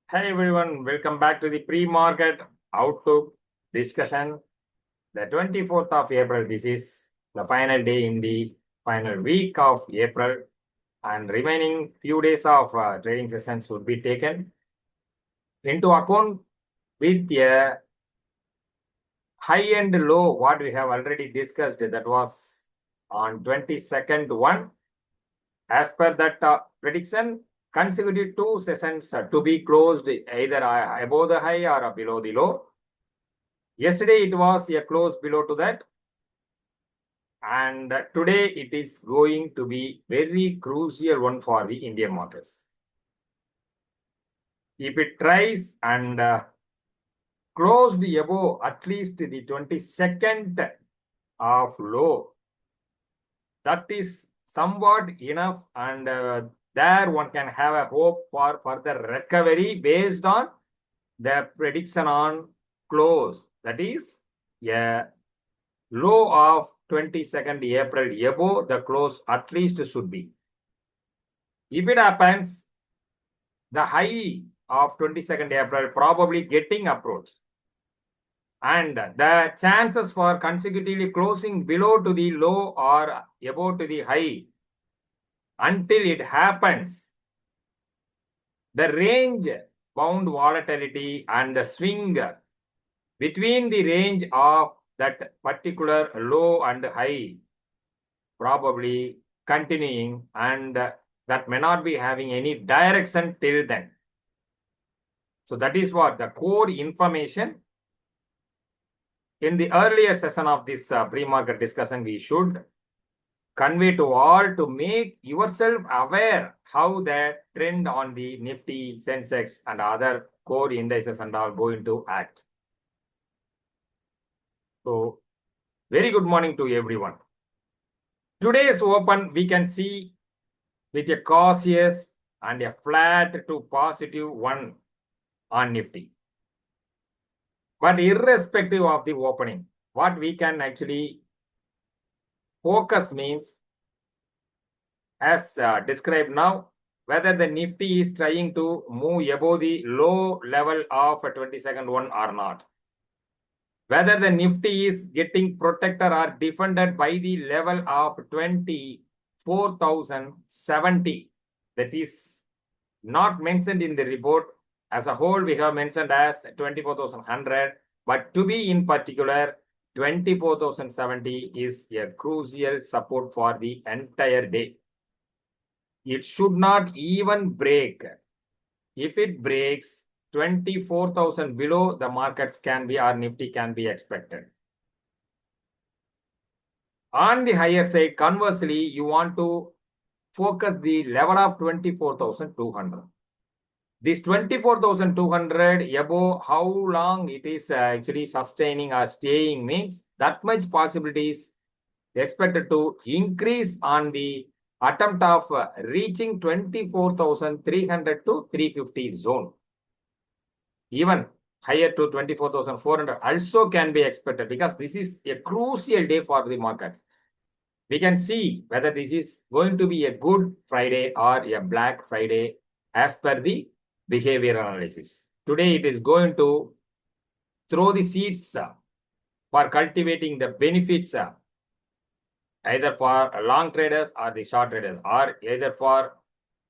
Hey everyone, welcome back to the pre-market outlook discussion. The 24th of April, this is the final day in the final week of April, and remaining few days of trading sessions would be taken into account with a high and low, what we have already discussed, that was on 22nd one. As per that prediction, consecutive two sessions to be closed either above the high or below the low. Yesterday it was a close below to that, and today it is going to be very crucial one for the Indian markets. If it tries and closed above at least the 22nd of low, that is somewhat enough, and there one can have a hope for further recovery based on the prediction on close. That is a low of 22nd April above the close at least should be. If it happens, the high of 22nd April probably getting approached, and the chances for consecutively closing below to the low or above to the high until it happens, the range bound volatility and the swing between the range of that particular low and high probably continuing, and that may not be having any direction till then. So that is what the core information. In the earlier session of this pre-market discussion, we should convey to all to make yourself aware how the trend on the NIFTY, Sensex and other core indices and all going to act. So very good morning to everyone. Today's open, we can see with a cautious and a flat to positive one on NIFTY. But irrespective of the opening, what we can actually focus means, as described now, whether the NIFTY is trying to move above the low level of a 22nd one or not. Whether the NIFTY is getting protected or defended by the level of 24,070. That is not mentioned in the report. As a whole, we have mentioned as 24,100, but to be in particular, 24,070 is a crucial support for the entire day. It should not even break. If it breaks 24,000 below, the markets can be, or NIFTY can be expected. On the higher side, conversely, you want to focus the level of 24,200. This 24,200 above, how long it is actually sustaining or staying means that much possibilities expected to increase on the attempt of reaching 24,300 to 350 zone. Even higher to 24,400 also can be expected, because this is a crucial day for the markets. We can see whether this is going to be a good Friday or a Black Friday as per the behavior analysis. Today it is going to throw the seeds for cultivating the benefits either for long traders or the short traders, or either for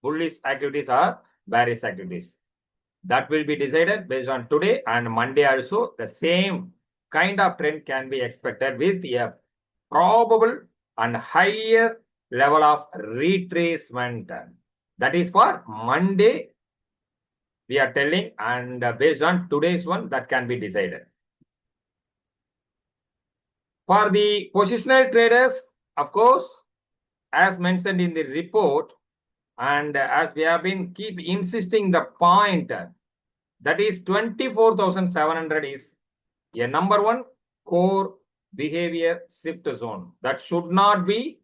bullish activities or bearish activities. That will be decided based on today, and Monday also the same kind of trend can be expected with a probable and higher level of retracement. That is for Monday we are telling, and based on today's one that can be decided. For the positional traders, of course, as mentioned in the report, and as we have been keep insisting the point, that is 24,700 is a number one core behavior shift zone that should not be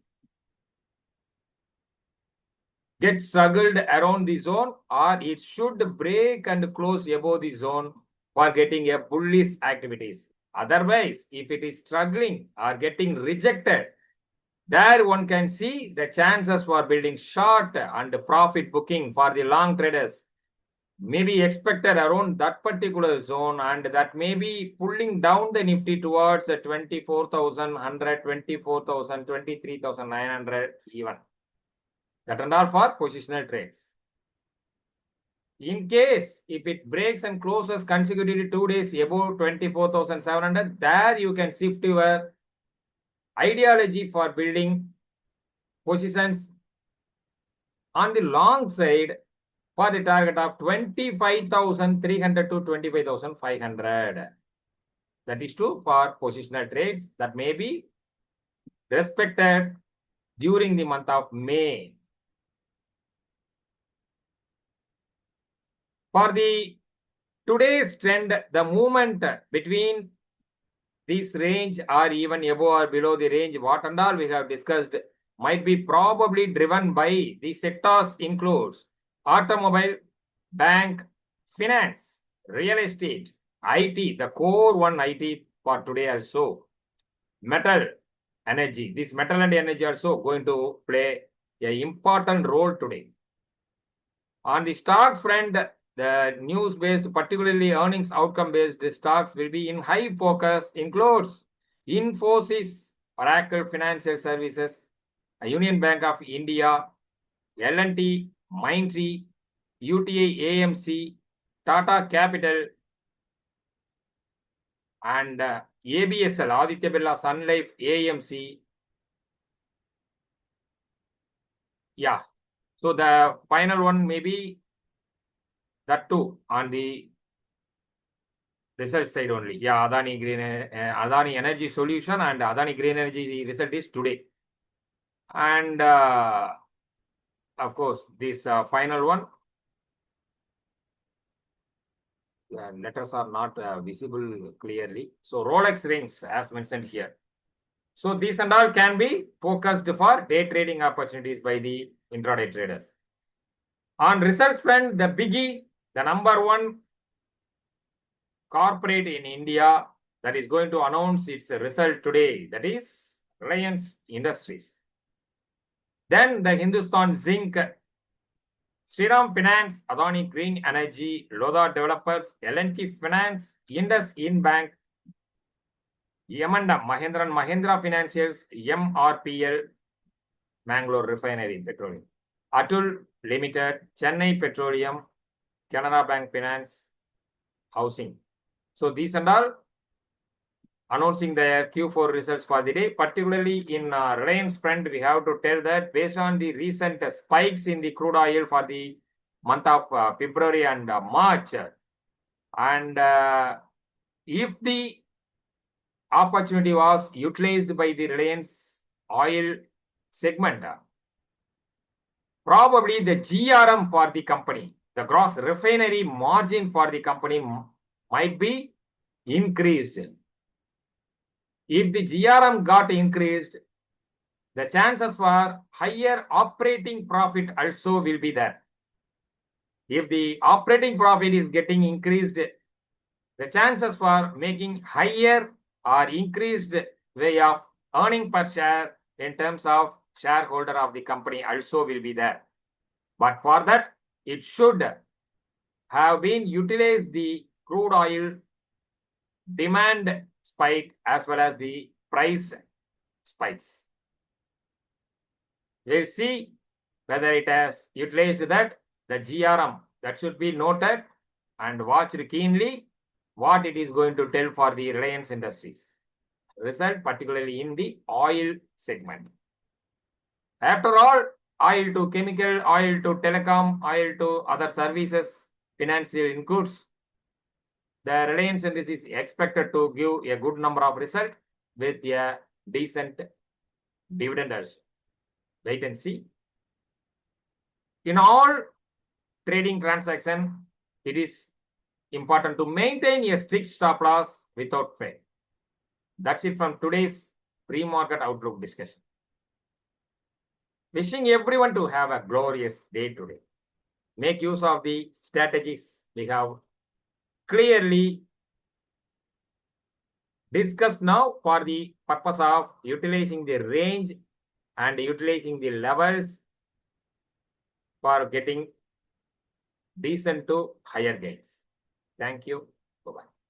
get struggled around the zone, or it should break and close above the zone for getting a bullish activities. Otherwise, if it is struggling or getting rejected, there one can see the chances for building short and profit booking for the long traders. maybe expected around that particular zone, and that may be pulling down the Nifty towards 24,100, 24,000, 23,900 even. That and all for positional trades. In case if it breaks and closes consecutively 2 days above 24,700, there you can shift your ideology for building positions on the long side for the target of 25,300 to 25,500. That is true for positional trades that may be respected during the month of May. For the today's trend, the movement between this range or even above or below the range, what and all we have discussed, might be probably driven by the sectors includes automobile, bank, finance, real estate, IT, the core one IT for today also, metal, energy. This metal and energy also going to play an important role today. On the stocks front, the news-based, particularly earnings outcome-based stocks will be in high focus, includes Infosys, Oracle Financial Services, Union Bank of India, L&T, Mindtree, UTI AMC, Tata Capital, and ABSL, Aditya Birla Sun Life AMC. Yeah, so the final one may be that too on the result side only. Yeah, Adani Energy Solution and Adani Green Energy result is today. And of course, this final one, letters are not visible clearly. So Rolex rings as mentioned here. So these and all can be focused for day trading opportunities by the intraday traders. On results front, the biggie, the number one corporate in India that is going to announce its result today, that is Reliance Industries. Then the Hindustan Zinc, Shriram Finance, Adani Green Energy, Lodha Developers, L&T Finance, IndusInd Bank, M&M, Mahindra Financials, MRPL, Mangalore Refinery Petroleum, Atul Limited, Chennai Petroleum, Canara Bank Finance, Housing. So these and all announcing their Q4 results for the day. Particularly in Reliance front, we have to tell that based on the recent spikes in the crude oil for the month of February and March, and if the opportunity was utilized by the Reliance oil segment, probably the GRM for the company, the gross refinery margin for the company might be increased. If the GRM got increased, the chances for higher operating profit also will be there. If the operating profit is getting increased, the chances for making higher or increased way of earning per share in terms of shareholder of the company also will be there. But for that, it should have been utilized the crude oil demand spike as well as the price spikes. We'll see whether it has utilized that, the GRM, that should be noted and watched keenly what it is going to tell for the Reliance Industries result, particularly in the oil segment. After all, oil to chemical, oil to telecom, oil to other services, financial includes. The Reliance Industries is expected to give a good number of results with a decent dividend also. Wait and see. In all trading transaction, it is important to maintain a strict stop loss without fail. That's it from today's pre-market outlook discussion. Wishing everyone to have a glorious day today. Make use of the strategies we have clearly discussed now for the purpose of utilizing the range and utilizing the levels for getting decent to higher gains. Thank you. Bye-bye.